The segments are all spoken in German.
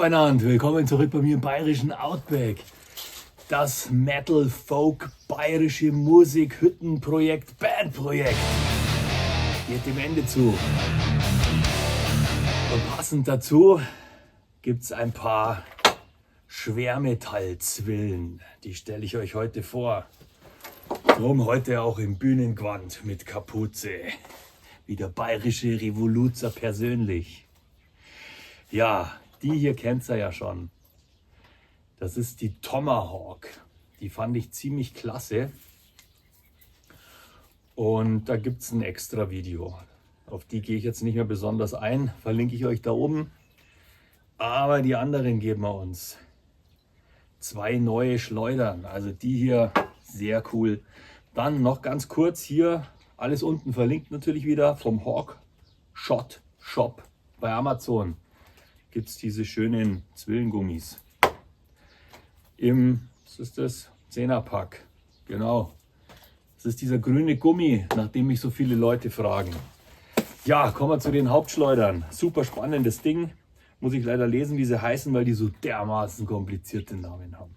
beieinander, willkommen zurück bei mir im bayerischen Outback. Das Metal, Folk, bayerische Musik, Hüttenprojekt, Bandprojekt geht dem Ende zu. Und passend dazu gibt es ein paar Schwermetallzwillen, die stelle ich euch heute vor. Drum heute auch im Bühnengewand mit Kapuze, wie der bayerische Revoluzer persönlich. Ja, die hier kennt ihr ja schon. Das ist die Tomahawk. Die fand ich ziemlich klasse. Und da gibt es ein extra Video. Auf die gehe ich jetzt nicht mehr besonders ein. Verlinke ich euch da oben. Aber die anderen geben wir uns. 2 neue Schleudern. Also die hier, sehr cool. Dann noch ganz kurz hier, alles unten verlinkt natürlich wieder, vom Hawk Shot Shop bei Amazon. Gibt es diese schönen Zwillengummis. Was ist das? 10er-Pack. Genau. Das ist dieser grüne Gummi, nach dem mich so viele Leute fragen. Ja, kommen wir zu den Hauptschleudern. Super spannendes Ding. Muss ich leider lesen, wie sie heißen, weil die so dermaßen komplizierte Namen haben.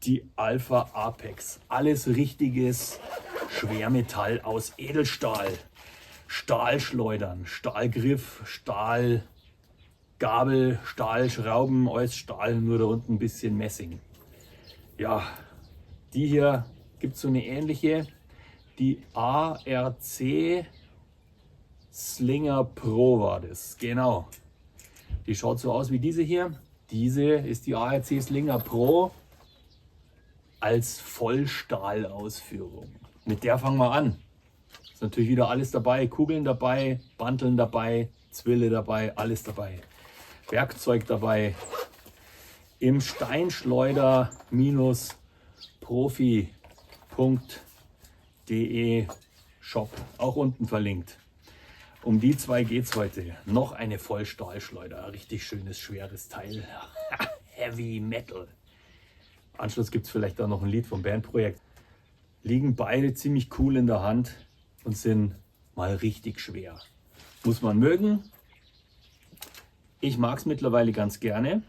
Die Alpha Apex. Alles richtiges Schwermetall aus Edelstahl. Stahlschleudern, Stahlgriff, Stahlgabel, Stahlschrauben, alles Stahl, nur da unten ein bisschen Messing. Ja, die hier gibt es so eine ähnliche, die ARC Slinger Pro war das, genau. Die schaut so aus wie diese hier. Diese ist die ARC Slinger Pro als Vollstahlausführung. Mit der fangen wir an. Ist natürlich wieder alles dabei, Kugeln dabei, Banteln dabei, Zwille dabei, alles dabei. Werkzeug dabei. Im Steinschleuder-profi.de Shop, auch unten verlinkt. Um die 2 geht es heute. Noch eine Vollstahlschleuder, richtig schönes, schweres Teil. Heavy Metal. Anschluss gibt es vielleicht auch noch ein Lied vom Bandprojekt. Liegen beide ziemlich cool in der Hand und sind mal richtig schwer. Muss man mögen. Ich mag es mittlerweile ganz gerne.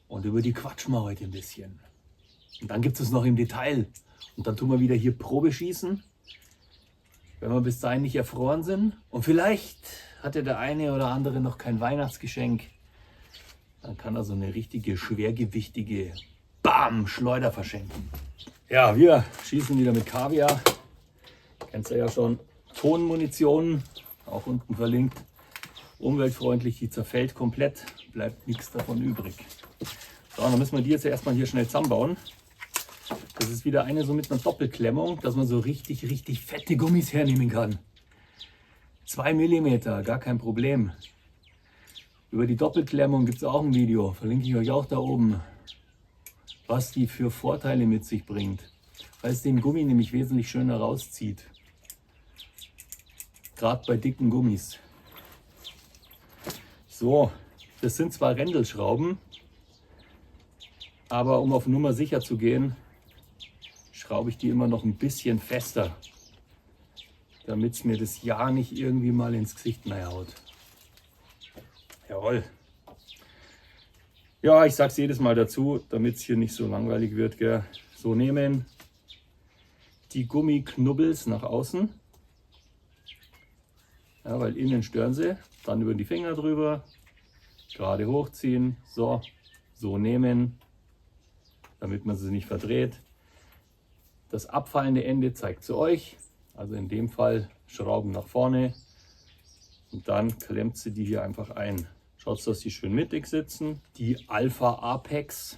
Und über die quatschen wir heute ein bisschen. Und dann gibt es noch im Detail. Und dann tun wir wieder hier Probe schießen. Wenn wir bis dahin nicht erfroren sind. Und vielleicht hatte der eine oder andere noch kein Weihnachtsgeschenk. Dann kann er so eine richtige, schwergewichtige Schleuder verschenken. Ja, wir schießen wieder mit Kaviar. Kennt ihr ja schon. Tonmunition, auch unten verlinkt. Umweltfreundlich, die zerfällt komplett, bleibt nichts davon übrig. So, dann müssen wir die jetzt erstmal hier schnell zusammenbauen. Das ist wieder eine so mit einer Doppelklemmung, dass man so richtig fette Gummis hernehmen kann. 2 mm, gar kein Problem. Über die Doppelklemmung gibt es auch ein Video, verlinke ich euch auch da oben, was die für Vorteile mit sich bringt, weil es den Gummi nämlich wesentlich schöner rauszieht. Gerade bei dicken Gummis. So, das sind zwar Rändelschrauben, aber um auf Nummer sicher zu gehen, schraube ich die immer noch ein bisschen fester, damit es mir das ja nicht irgendwie mal ins Gesicht haut. Jawohl. Ja, ich sage es jedes Mal dazu, damit es hier nicht so langweilig wird. Gell. So nehmen, die Gummiknubbels nach außen, ja, weil innen stören sie. Dann über die Finger drüber, gerade hochziehen, so nehmen, damit man sie nicht verdreht. Das abfallende Ende zeigt zu euch, also in dem Fall Schrauben nach vorne und dann klemmt sie die hier einfach ein. Schaut, dass die schön mittig sitzen. Die Alpha Apex,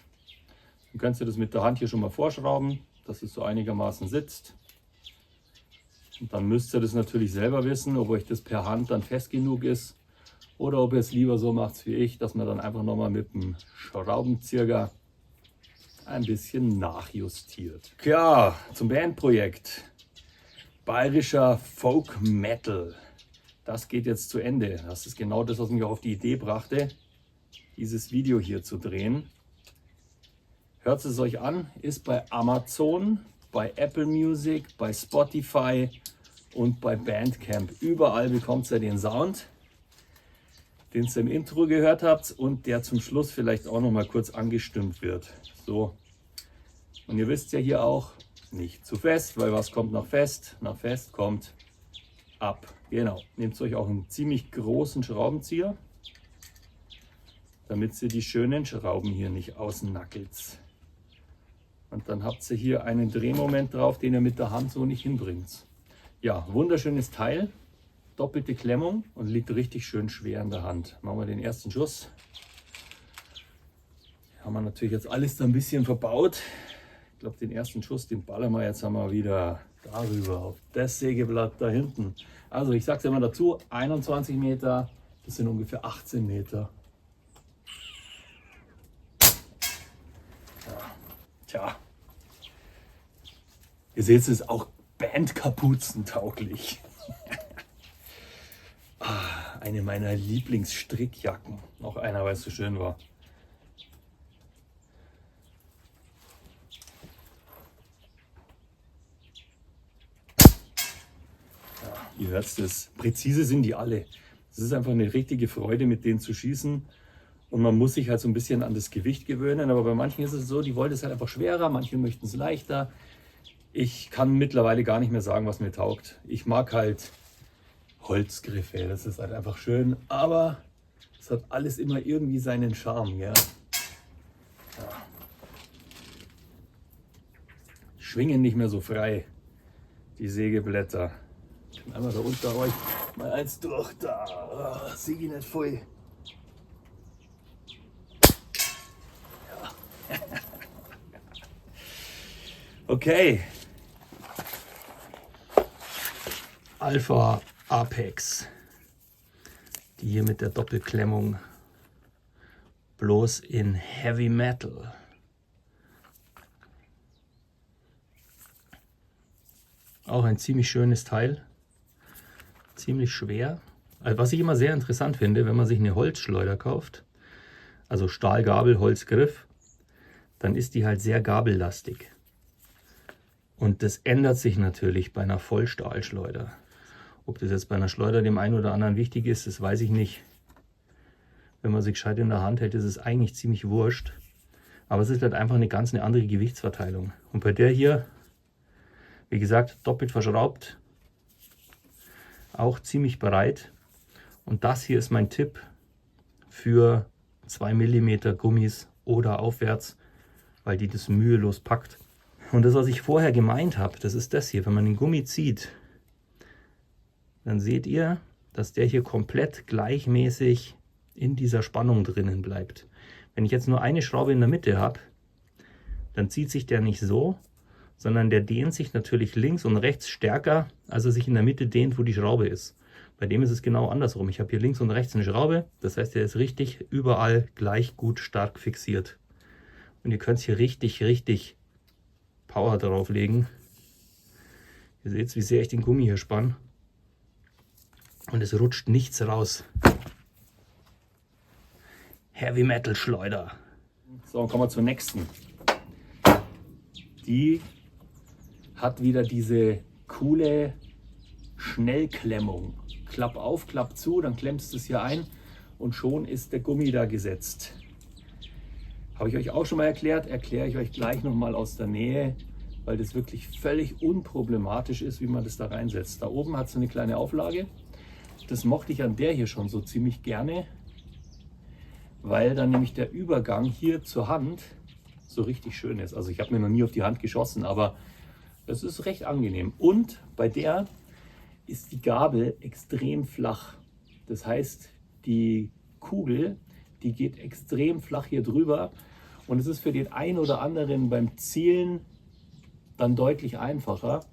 du kannst dir das mit der Hand hier schon mal vorschrauben, dass es so einigermaßen sitzt. Und dann müsst ihr das natürlich selber wissen, ob euch das per Hand dann fest genug ist oder ob ihr es lieber so macht wie ich, dass man dann einfach nochmal mit dem Schraubenzieher ein bisschen nachjustiert. Ja, zum Bandprojekt. Bayerischer Folk Metal. Das geht jetzt zu Ende. Das ist genau das, was mich auf die Idee brachte, dieses Video hier zu drehen. Hört es euch an, ist bei Amazon, bei Apple Music, bei Spotify und bei Bandcamp. Überall bekommt ihr den Sound. den ihr im Intro gehört habt und der zum Schluss vielleicht auch noch mal kurz angestimmt wird. So. Und ihr wisst ja hier auch, nicht zu fest, weil was kommt nach fest? Nach fest kommt ab. Genau. Nehmt euch auch einen ziemlich großen Schraubenzieher, damit ihr die schönen Schrauben hier nicht ausnackelt. Und dann habt ihr hier einen Drehmoment drauf, den ihr mit der Hand so nicht hinbringt. Ja, wunderschönes Teil. Doppelte Klemmung und liegt richtig schön schwer in der Hand. Machen wir den ersten Schuss. Haben wir natürlich jetzt alles da ein bisschen verbaut. Ich glaube, den ersten Schuss, den ballern wir jetzt einmal wieder darüber, auf das Sägeblatt da hinten. Also ich sage es immer dazu, 21 Meter, das sind ungefähr 18 Meter. Ja. Tja, ihr seht, es ist auch bandkapuzentauglich. Eine meiner Lieblingsstrickjacken. Noch einer, weil es so schön war. Ihr hört es, präzise sind die alle. Es ist einfach eine richtige Freude, mit denen zu schießen. Und man muss sich halt so ein bisschen an das Gewicht gewöhnen. Aber bei manchen ist es so, die wollen es halt einfach schwerer, manche möchten es leichter. Ich kann mittlerweile gar nicht mehr sagen, was mir taugt. Ich mag halt Holzgriffe, das ist halt einfach schön. Aber es hat alles immer irgendwie seinen Charme. Ja? Ja. Schwingen nicht mehr so frei, die Sägeblätter. Einmal da unter euch mal eins durch, da sehe ich nicht voll. Ja. Okay. Alpha Apex. Die hier mit der Doppelklemmung. Bloß in Heavy Metal. Auch ein ziemlich schönes Teil. Ziemlich schwer. Also was ich immer sehr interessant finde, wenn man sich eine Holzschleuder kauft, also Stahlgabel, Holzgriff, dann ist die halt sehr gabellastig. Und das ändert sich natürlich bei einer Vollstahlschleuder. Ob das jetzt bei einer Schleuder dem einen oder anderen wichtig ist, das weiß ich nicht. Wenn man sie gescheit in der Hand hält, ist es eigentlich ziemlich wurscht. Aber es ist halt einfach eine ganz andere Gewichtsverteilung. Und bei der hier, wie gesagt, doppelt verschraubt, auch ziemlich breit. Und das hier ist mein Tipp für 2 mm Gummis oder aufwärts, weil die das mühelos packt. Und das, was ich vorher gemeint habe, das ist das hier. Wenn man den Gummi zieht, dann seht ihr, dass der hier komplett gleichmäßig in dieser Spannung drinnen bleibt. Wenn ich jetzt nur eine Schraube in der Mitte habe, dann zieht sich der nicht so, sondern der dehnt sich natürlich links und rechts stärker, als er sich in der Mitte dehnt, wo die Schraube ist. Bei dem ist es genau andersrum. Ich habe hier links und rechts eine Schraube, das heißt, der ist richtig überall gleich gut stark fixiert. Und ihr könnt hier richtig Power drauflegen. Ihr seht, wie sehr ich den Gummi hier spanne. Und es rutscht nichts raus. Heavy Metal Schleuder. So, kommen wir zur nächsten. Die hat wieder diese coole Schnellklemmung. Klapp auf, Klapp zu, dann klemmst du es hier ein und schon ist der Gummi da gesetzt. Habe ich euch auch schon mal erklärt, erkläre ich euch gleich nochmal aus der Nähe, weil das wirklich völlig unproblematisch ist, wie man das da reinsetzt. Da oben hat es eine kleine Auflage. Das mochte ich an der hier schon so ziemlich gerne, weil dann nämlich der Übergang hier zur Hand so richtig schön ist. Also ich habe mir noch nie auf die Hand geschossen, aber es ist recht angenehm. Und bei der ist die Gabel extrem flach. Das heißt, die Kugel, die geht extrem flach hier drüber und es ist für den einen oder anderen beim Zielen dann deutlich einfacher.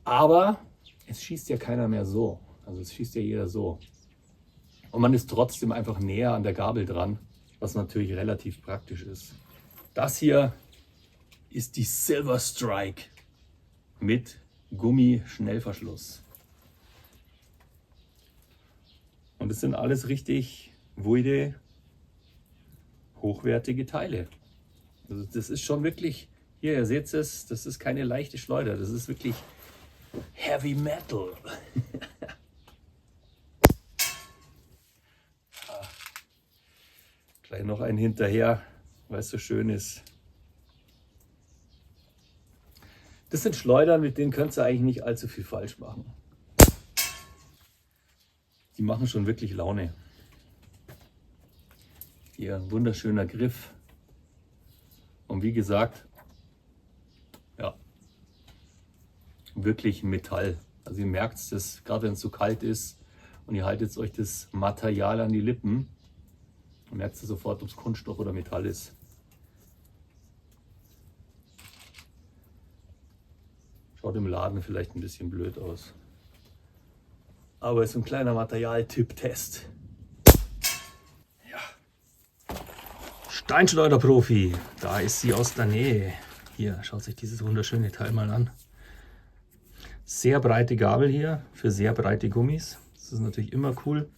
Aber es schießt ja keiner mehr so. Also es schießt ja jeder so. Und man ist trotzdem einfach näher an der Gabel dran, was natürlich relativ praktisch ist. Das hier ist die Silver Strike mit Gummi-Schnellverschluss. Und es sind alles richtig wuide, hochwertige Teile. Also das ist schon wirklich, hier, ihr seht es, das ist keine leichte Schleuder, das ist wirklich Heavy Metal. Gleich noch einen hinterher, weil es so schön ist. Das sind Schleudern, mit denen könnt ihr eigentlich nicht allzu viel falsch machen. Die machen schon wirklich Laune. Hier ein wunderschöner Griff. Und wie gesagt, ja, wirklich Metall. Also ihr merkt es, gerade wenn es so kalt ist und ihr haltet euch das Material an die Lippen, dann merkt ihr sofort, ob es Kunststoff oder Metall ist. Schaut im Laden vielleicht ein bisschen blöd aus. Aber es ist ein kleiner Material-Tipp-Test. Ja. Steinschleuderprofi, da ist sie aus der Nähe. Hier, schaut sich dieses wunderschöne Teil mal an. Sehr breite Gabel hier für sehr breite Gummis. Das ist natürlich immer cool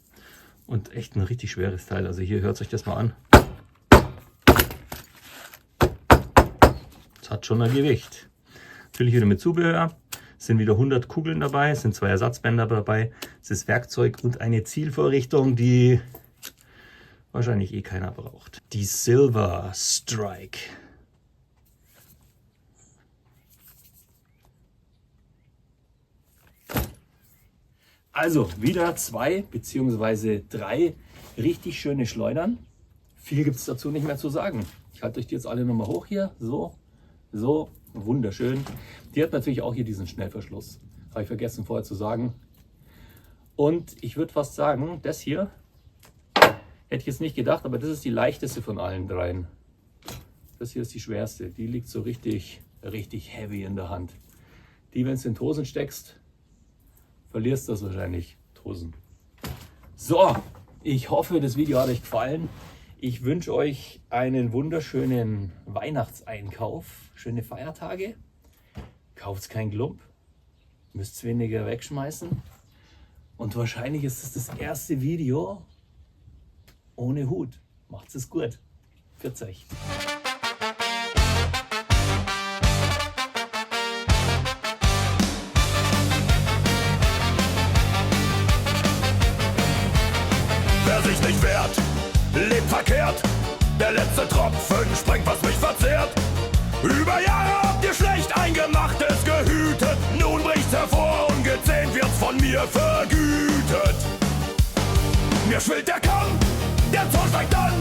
und echt ein richtig schweres Teil. Also hier hört euch das mal an. Das hat schon ein Gewicht. Natürlich wieder mit Zubehör. Es sind wieder 100 Kugeln dabei, es sind 2 Ersatzbänder dabei. Es ist Werkzeug und eine Zielvorrichtung, die wahrscheinlich eh keiner braucht. Die Silver Strike. Also wieder 2 bzw. 3 richtig schöne Schleudern. Viel gibt es dazu nicht mehr zu sagen. Ich halte euch die jetzt alle nochmal hoch hier. So, wunderschön. Die hat natürlich auch hier diesen Schnellverschluss. Habe ich vergessen vorher zu sagen. Und ich würde fast sagen, das hier, hätte ich jetzt nicht gedacht, aber das ist die leichteste von allen dreien. Das hier ist die schwerste. Die liegt so richtig heavy in der Hand. Die, wenn du in Hosen steckst, verlierst das wahrscheinlich. Hosen. So, ich hoffe, das Video hat euch gefallen. Ich wünsche euch einen wunderschönen Weihnachtseinkauf. Schöne Feiertage. Kauft kein Klump. Müsst weniger wegschmeißen. Und wahrscheinlich ist es das erste Video ohne Hut. Macht's es gut. Pfiat euch. Wer sich nicht wehrt, lebt verkehrt. Der letzte Tropfen sprengt, was mich verzehrt. Über Jahre habt ihr schlecht Eingemachtes gehütet. Nun bricht's hervor, ungezähnt wird's von mir vergütet. Mir schwillt der Kamm, der Zorn steigt an.